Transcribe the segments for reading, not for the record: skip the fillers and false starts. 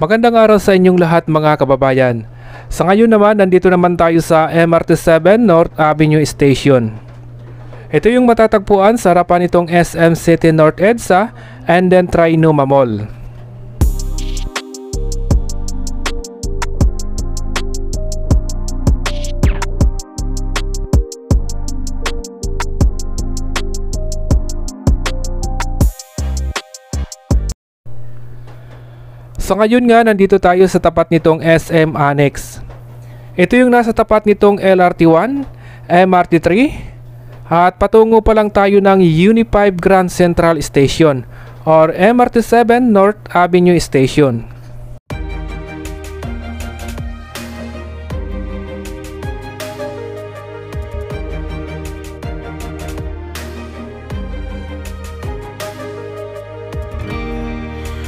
Magandang araw sa inyong lahat mga kababayan. Sa ngayon naman, nandito naman tayo sa MRT7 North Avenue Station. Ito yung matatagpuan sa harapan nitong SM City North EDSA and then Trinoma Mall. So ngayon nga, nandito tayo sa tapat nitong SM Annex. Ito yung nasa tapat nitong LRT1, MRT3, at patungo pa lang tayo ng Uni5 Grand Central Station or MRT7 North Avenue Station.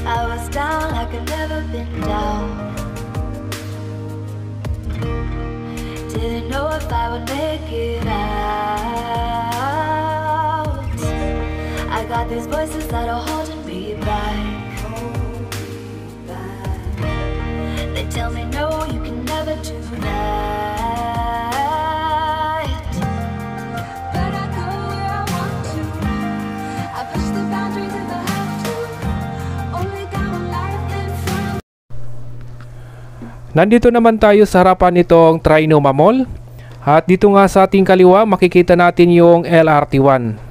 I was down like I'd never been down. Didn't know if I would make it out. I got these voices that are holding me back. They tell me no, you can never do that. But I go where I want to. I push the boundaries if I have to. Nandito naman tayo sa harapan nitong Trinoma Mall. At dito nga sa ating kaliwa, makikita natin yung LRT1.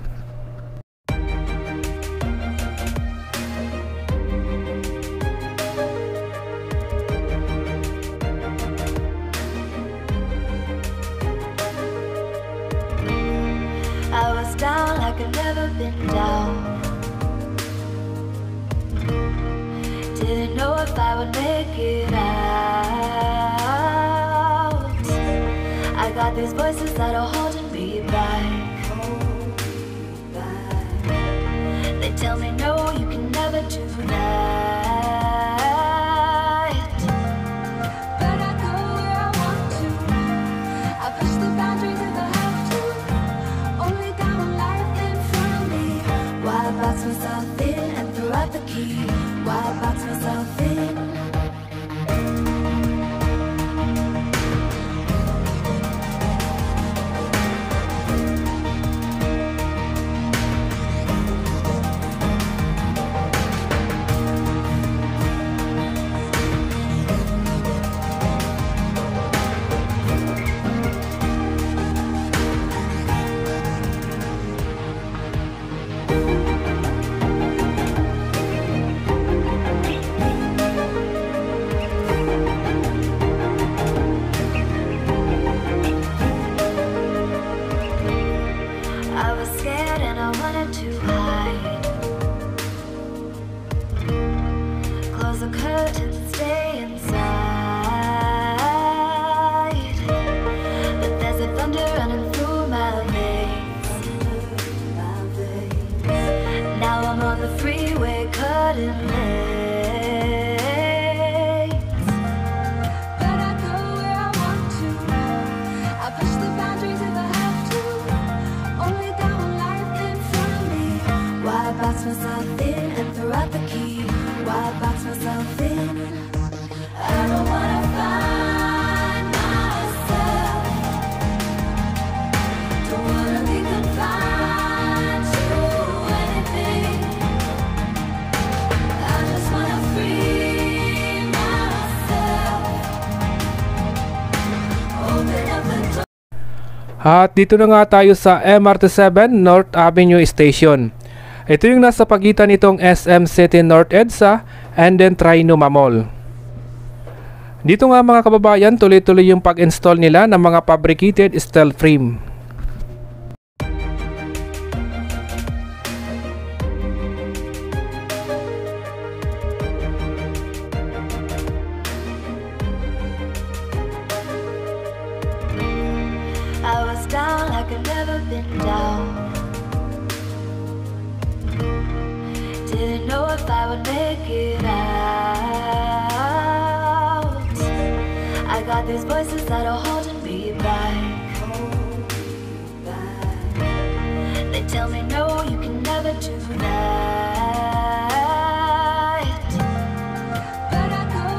I was down like I'd never been down. Didn't know if I would make it out. I got these voices that are holding me back. They tell me no, you can never do that. But I go where I want to. I push the boundaries if I have to. Only got one life in front of me. Why box myself in and throw out the key? Why box myself in? I was scared and I wanted to hide. Close the curtains, stay inside. But there's a thunder running through my veins. Now I'm on the freeway cutting lanes. But I go where I want to. I push the boundaries if I have to. Only got one life in front of me. Why box myself in and throw out the key? Why box myself in? I don't wanna find myself. Don't wanna be confined to anything. I just wanna free myself. Open up the door. At dito na nga tayo sa MRT7 North Avenue Station. Ito yung nasa pagitan nitong SM City North EDSA and then Trinoma Mall. Dito nga mga kababayan, tuloy-tuloy yung pag-install nila ng mga fabricated steel frame. I was down like I'd never been down. Didn't know if I would make it out. I got these voices that are holding me back. They tell me no, you can never do that. But I go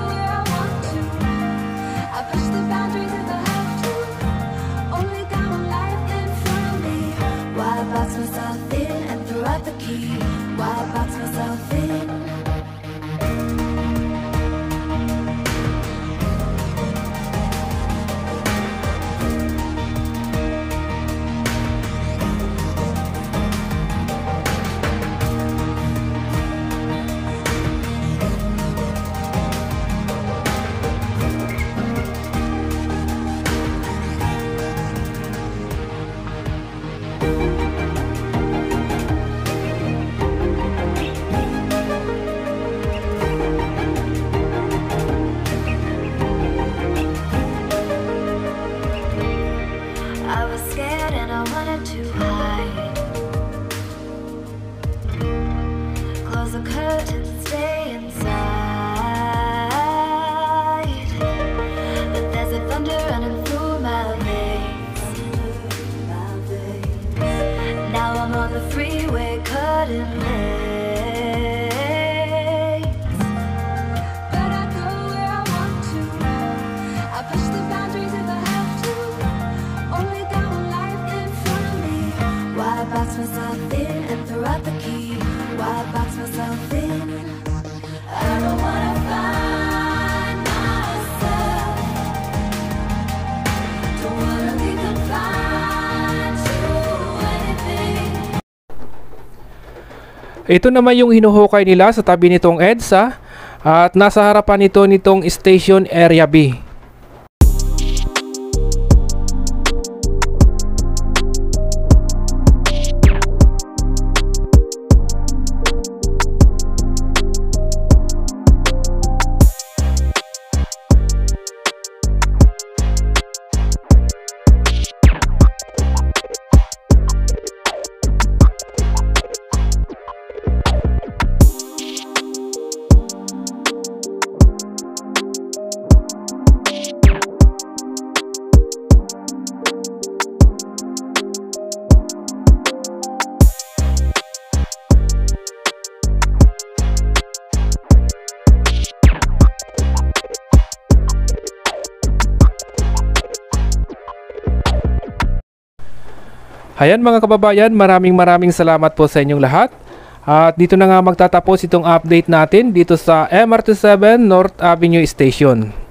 Ito naman yung hinuhukay nila sa tabi nitong EDSA at nasa harapan nitong Station Area B. Ayan mga kababayan, maraming salamat po sa inyong lahat. At dito na nga magtatapos itong update natin dito sa MRT 7 North Avenue Station.